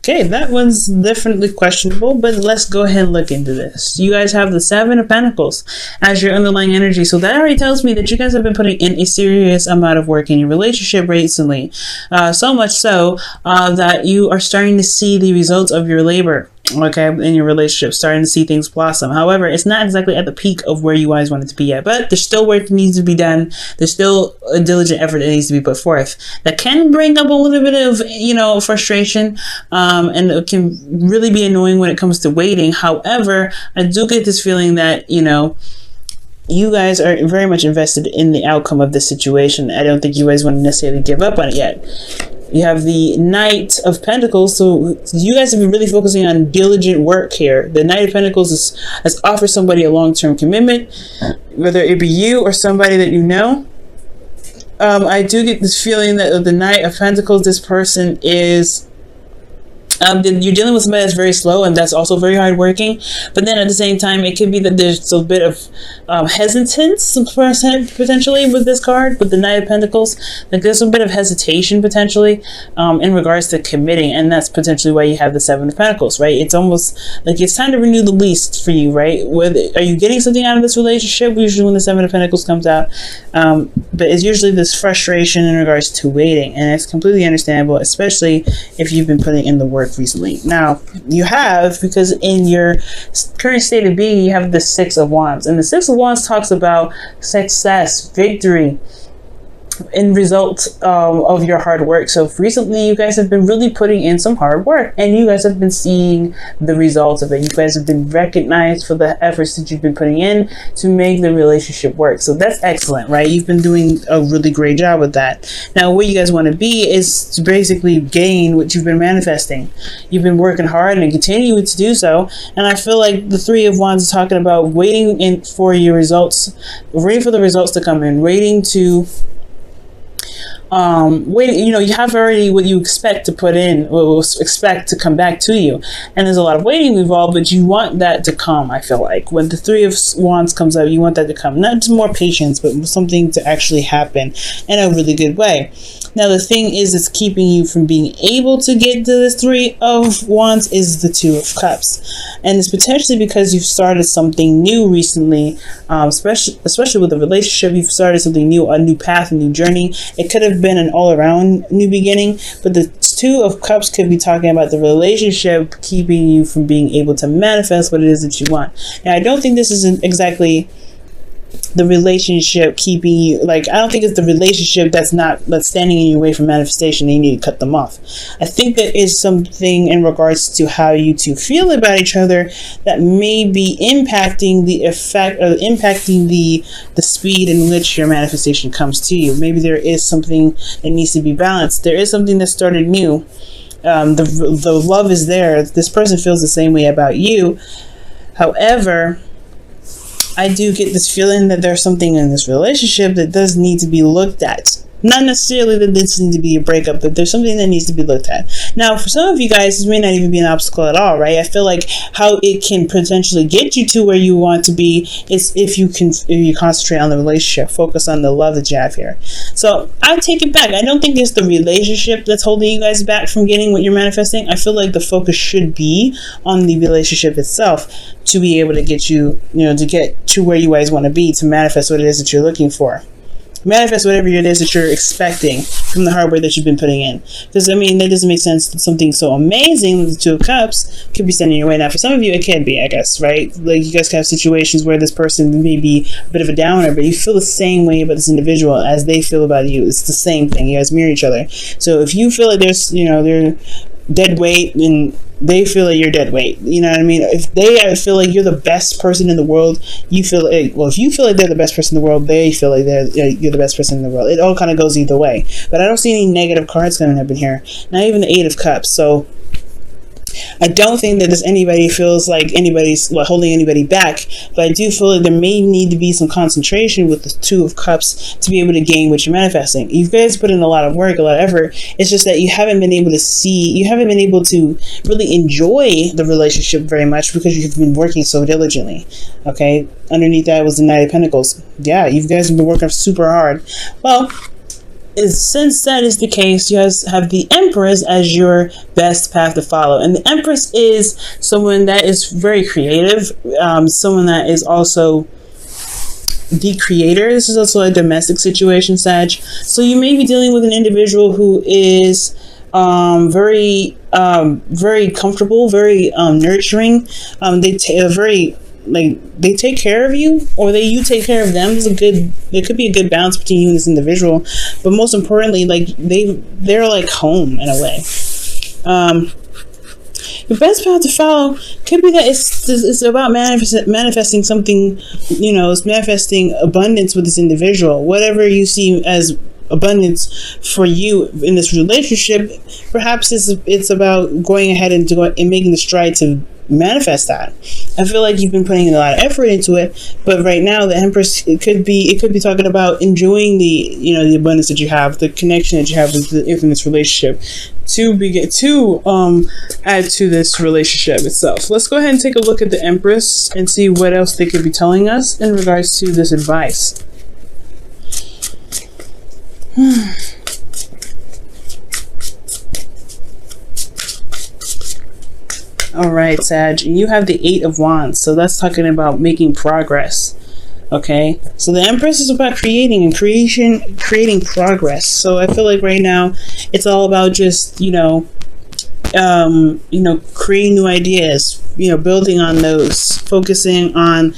Okay, that one's definitely questionable, but let's go ahead and look into this. You guys have the Seven of Pentacles as your underlying energy. So that already tells me that you guys have been putting in a serious amount of work in your relationship recently. So much so that you are starting to see the results of your labor. Okay, in your relationship, starting to see things blossom. However, it's not exactly at the peak of where you guys want it to be yet, but there's still work that needs to be done. There's still a diligent effort that needs to be put forth. That can bring up a little bit of, frustration, and it can really be annoying when it comes to waiting. However, I do get this feeling that, you guys are very much invested in the outcome of this situation. I don't think you guys want to necessarily give up on it yet. You have the Knight of Pentacles, so you guys have been really focusing on diligent work here. The Knight of Pentacles has offered somebody a long-term commitment, whether it be you or somebody that you know. I do get this feeling that the Knight of Pentacles, this person is... you're dealing with somebody that's very slow and that's also very hardworking, but then at the same time it could be that there's a bit of hesitance potentially with this card, with the Knight of Pentacles. Like there's a bit of hesitation potentially in regards to committing, and that's potentially why you have the Seven of Pentacles, right? It's almost like it's time to renew the lease for you, right? Are you getting something out of this relationship? Usually when the Seven of Pentacles comes out, but it's usually this frustration in regards to waiting, and it's completely understandable, especially if you've been putting in the work recently. Now you have, because in your current state of being you have the Six of Wands, and the Six of Wands talks about success, victory, in result of your hard work. So recently you guys have been really putting in some hard work, and you guys have been seeing the results of it. You guys have been recognized for the efforts that you've been putting in to make the relationship work. So that's excellent, right? You've been doing a really great job with that. Now what you guys want to be is to basically gain what you've been manifesting. You've been working hard and continue to do so, and I feel like the Three of Wands is talking about waiting for your results, waiting for the results to come in, waiting to you have already what you expect to put in, or expect to come back to you, and there's a lot of waiting involved, but you want that to come. I feel like when the Three of Wands comes out, you want that to come, not just more patience, but something to actually happen in a really good way. Now the thing is, it's keeping you from being able to get to this Three of Wands is the Two of Cups, and it's potentially because you've started something new recently, especially with a relationship. You've started something new, a new path, a new journey. It could have been an all-around new beginning, but the Two of Cups could be talking about the relationship keeping you from being able to manifest what it is that you want. Now I don't think this is exactly the relationship keeping you, like, I don't think it's the relationship that's standing in your way from manifestation and you need to cut them off. I think there is something in regards to how you two feel about each other that may be impacting the effect, or impacting the speed in which your manifestation comes to you. Maybe there is something that needs to be balanced. There is something that started new. The love is there. This person feels the same way about you. However, I do get this feeling that there's something in this relationship that does need to be looked at. Not necessarily that this needs to be a breakup, but there's something that needs to be looked at. Now, for some of you guys, this may not even be an obstacle at all, right? I feel like how it can potentially get you to where you want to be is if you concentrate on the relationship, focus on the love that you have here. So I take it back. I don't think it's the relationship that's holding you guys back from getting what you're manifesting. I feel like the focus should be on the relationship itself to be able to get you, to get to where you guys want to be, to manifest what it is that you're looking for. Manifest whatever it is that you're expecting from the hard work that you've been putting in. Because, that doesn't make sense that something so amazing with the Two of Cups could be standing in your way. Now, for some of you, it can be, I guess, right? Like, you guys can have situations where this person may be a bit of a downer, but you feel the same way about this individual as they feel about you. It's the same thing. You guys mirror each other. So if you feel like there's, they're dead weight, and they feel like you're dead weight. You know what I mean? If they feel like you're the best person in the world, you feel like, well, if you feel like they're the best person in the world, they feel like you're the best person in the world. It all kind of goes either way. But I don't see any negative cards coming up in here. Not even the Eight of Cups. So I don't think that anybody feels like anybody's holding anybody back, but I do feel like there may need to be some concentration with the Two of Cups to be able to gain what you're manifesting. You guys put in a lot of work, a lot of effort. It's just that you haven't been able to really enjoy the relationship very much because you've been working so diligently. Okay, underneath that was the Knight of Pentacles. Yeah, you guys have been working super hard. Well, since that is the case, you guys have the Empress as your best path to follow. And the Empress is someone that is very creative, someone that is also the creator. This is also a domestic situation, Sag. So you may be dealing with an individual who is very comfortable, very nurturing. They take care of you, or you take care of them. There could be a good balance between you and this individual, but most importantly, like they're like home in a way. The best path to follow could be that it's about manifesting something, it's manifesting abundance with this individual. Whatever you see as abundance for you in this relationship, perhaps it's about going ahead and making the stride to manifest that. I feel like you've been putting a lot of effort into it, but right now the Empress, it could be talking about enjoying the abundance that you have, the connection that you have within this relationship, to add to this relationship itself. Let's go ahead and take a look at the Empress and see what else they could be telling us in regards to this advice. All right, Sag, you have the 8 of Wands, so that's talking about making progress. Okay, so the Empress is about creating progress. So I feel like right now it's all about just creating new ideas, building on those, focusing on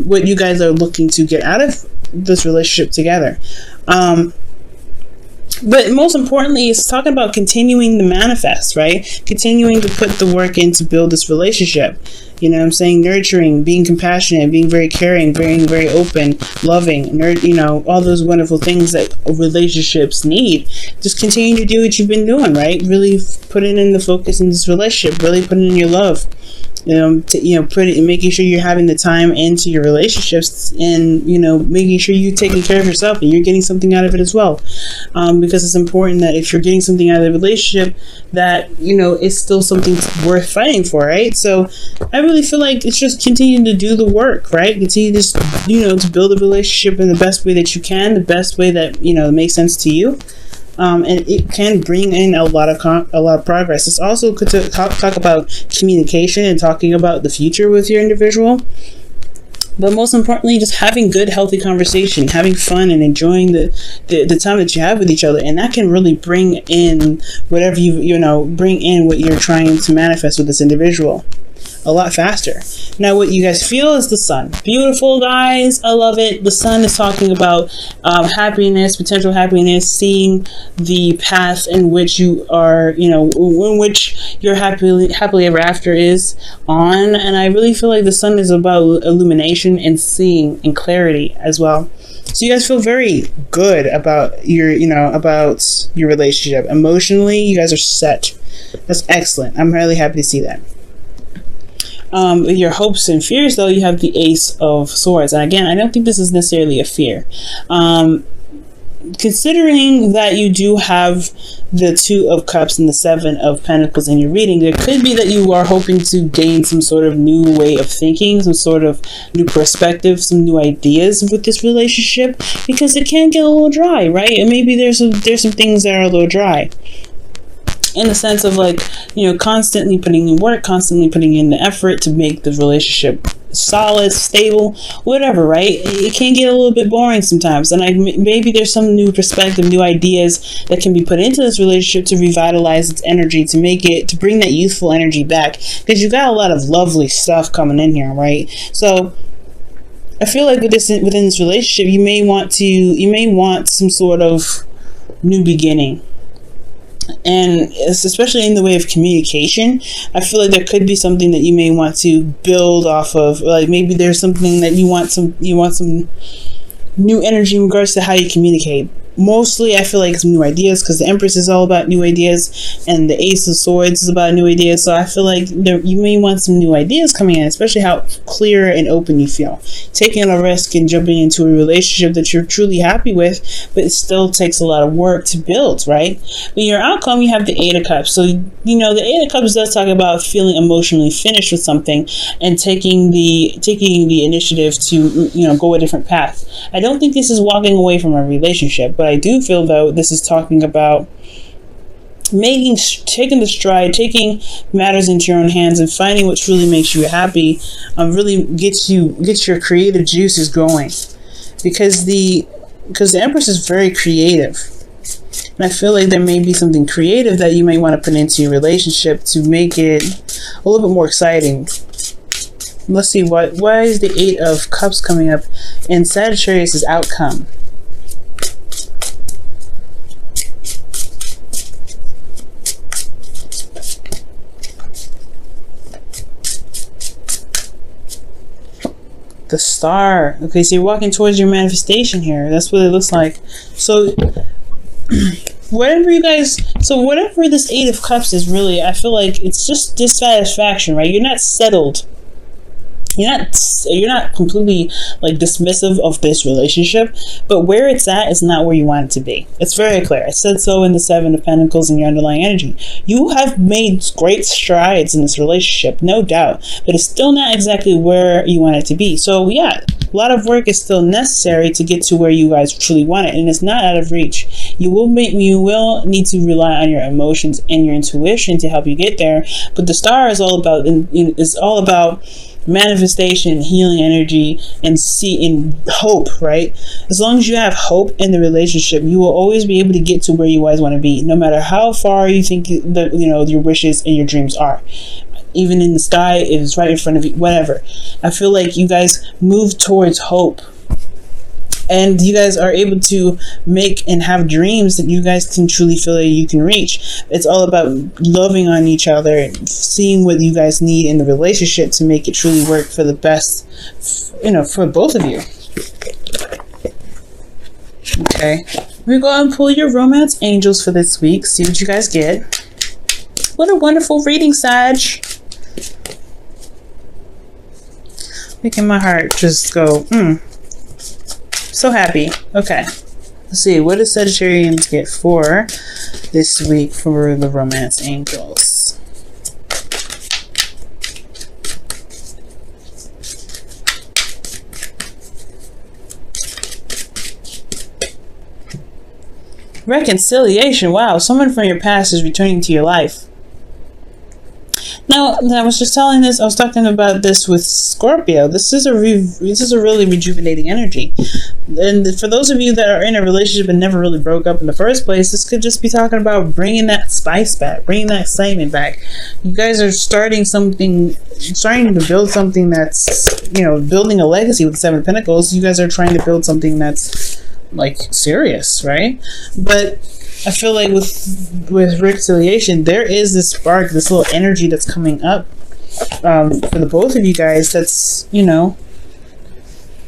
what you guys are looking to get out of this relationship together. But most importantly, it's talking about continuing to manifest, right? Continuing to put the work in to build this relationship. Nurturing, being compassionate, being very caring, being very open, loving, all those wonderful things that relationships need. Just continue to do what you've been doing, right? Really putting in the focus in this relationship, really putting in your love. Making sure you're having the time into your relationships, and making sure you're taking care of yourself and you're getting something out of it as well, because it's important that if you're getting something out of the relationship, that it's still something worth fighting for, right? So I really feel like it's just continuing to do the work, right? Continue to build a relationship in the best way that you can, the best way that makes sense to you. And it can bring in a lot of progress. It's also good to talk about communication and talking about the future with your individual. But most importantly, just having good, healthy conversation, having fun, and enjoying the time that you have with each other, and that can really bring in whatever bring in what you're trying to manifest with this individual a lot faster. Now, what you guys feel is the Sun. Beautiful, guys. I love it. The Sun is talking about happiness, potential happiness, seeing the path in which you are, in which your happily ever after is on. And I really feel like the Sun is about illumination and seeing and clarity as well. So you guys feel very good about your relationship. Emotionally, you guys are set. That's excellent. I'm really happy to see that. Your hopes and fears, though, you have the Ace of Swords. And again, I don't think this is necessarily a fear. Considering that you do have the 2 of Cups and the 7 of Pentacles in your reading, there could be that you are hoping to gain some sort of new way of thinking, some sort of new perspective, some new ideas with this relationship, because it can get a little dry, right? And maybe there's some things that are a little dry, in the sense of constantly putting in work, constantly putting in the effort to make the relationship solid, stable, whatever, right? It can get a little bit boring sometimes, and maybe there's some new perspective, new ideas that can be put into this relationship to revitalize its energy, to bring that youthful energy back, because you've got a lot of lovely stuff coming in here, right? So I feel like within this relationship, you may want some sort of new beginning. And especially in the way of communication, I feel like there could be something that you may want to build off of. Like maybe there's something that you want some new energy in regards to how you communicate. Mostly, I feel like some new ideas, because the Empress is all about new ideas, and the Ace of Swords is about new ideas. So I feel like you may want some new ideas coming in, especially how clear and open you feel. Taking a risk and jumping into a relationship that you're truly happy with, but it still takes a lot of work to build, right? But your outcome, you have the 8 of Cups. So, the 8 of Cups does talk about feeling emotionally finished with something and taking the initiative to, go a different path. I don't think this is walking away from a relationship, but But I do feel, though, this is talking about taking the stride, taking matters into your own hands, and finding what truly makes you happy. Really gets your creative juices going, because the Empress is very creative, and I feel like there may be something creative that you might want to put into your relationship to make it a little bit more exciting. Let's see, why is the 8 of Cups coming up in Sagittarius' outcome? The Star. Okay, so you're walking towards your manifestation here. That's what it looks like. So whatever this 8 of Cups is, really, I feel like it's just dissatisfaction, right? You're not settled. You're not completely like dismissive of this relationship, but where it's at is not where you want it to be. It's very clear. I said so in the 7 of Pentacles in your underlying energy. You have made great strides in this relationship, no doubt, but it's still not exactly where you want it to be. So yeah, a lot of work is still necessary to get to where you guys truly want it, and it's not out of reach. You will need to rely on your emotions and your intuition to help you get there. But the Star is all about manifestation, healing energy, and hope, right? As long as you have hope in the relationship, you will always be able to get to where you guys want to be, no matter how far you think that your wishes and your dreams are. Even in the sky, it is right in front of you, whatever. I feel like you guys move towards hope, and you guys are able to make and have dreams that you guys can truly feel that you can reach. It's all about loving on each other and seeing what you guys need in the relationship to make it truly work for the best, for both of you. Okay, we go and pull your romance angels for this week. See what you guys get. What a wonderful reading, Sag. Making my heart just go, so happy. Okay. Let's see. What does Sagittarians get for this week for the romance angels? Reconciliation. Wow. Someone from your past is returning to your life. Now, I was talking about this with Scorpio. This is a really rejuvenating energy. And for those of you that are in a relationship and never really broke up in the first place, this could just be talking about bringing that spice back, bringing that excitement back. You guys are starting to build something that's, building a legacy with the 7 of Pentacles. You guys are trying to build something that's like serious, right? But I feel like with reconciliation, there is this spark, this little energy that's coming up for the both of you guys. That's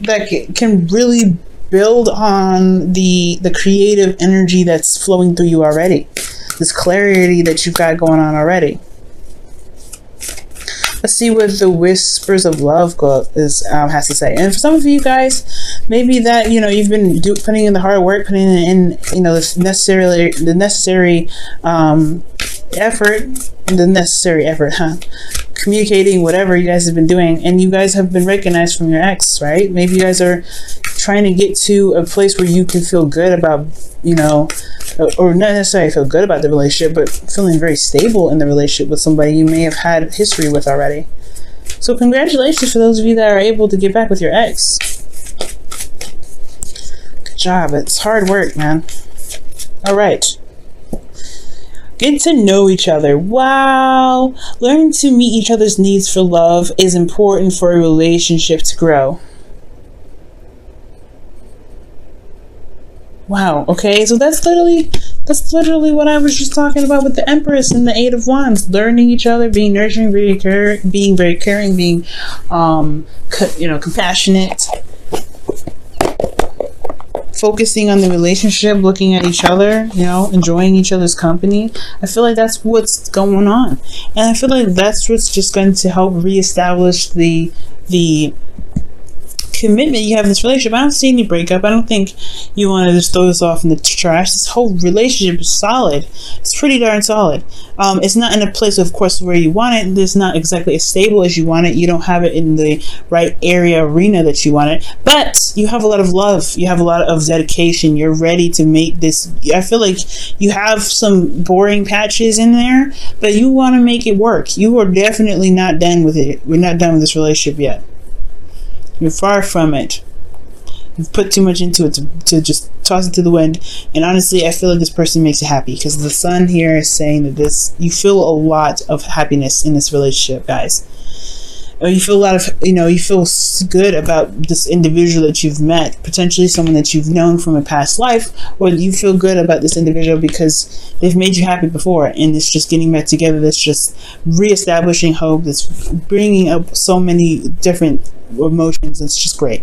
that can really build on the creative energy that's flowing through you already. This clarity that you've got going on already. Let's see what the Whispers of Love has to say. And for some of you guys, maybe that you've been putting in the hard work, putting in the necessary effort, communicating whatever you guys have been doing, and you guys have been recognized from your ex, right? Maybe you guys are trying to get to a place where you can feel good about, or not necessarily feel good about the relationship, but feeling very stable in the relationship with somebody you may have had history with already. So congratulations for those of you that are able to get back with your ex. Good job. It's hard work, man. All right. Get to know each other. Wow. Learning to meet each other's needs for love is important for a relationship to grow. Wow. Okay. So that's literally what I was just talking about with the Empress and the 8 of Wands. Learning each other, being nurturing, being very caring, being, compassionate. Focusing on the relationship, looking at each other, enjoying each other's company. I feel like that's what's going on. And I feel like that's what's just going to help reestablish the commitment you have in this relationship. I don't see any breakup. I don't think you want to just throw this off in the trash. This whole relationship is solid. It's pretty darn solid. It's not in a place, of course, where you want it. It's not exactly as stable as you want it. You don't have it in the right arena that you want it. But you have a lot of love. You have a lot of dedication. You're ready to make this. I feel like you have some boring patches in there, but you want to make it work. You are definitely not done with it. We're not done with this relationship yet. You're far from it. You've put too much into it to just toss it to the wind. And honestly, I feel like this person makes you happy, because the sun here is saying that you feel a lot of happiness in this relationship, guys. You feel a lot of, you feel good about this individual that you've met, potentially someone that you've known from a past life, or you feel good about this individual because they've made you happy before, and it's just getting back together. That's just reestablishing hope. That's bringing up so many different emotions. It's just great.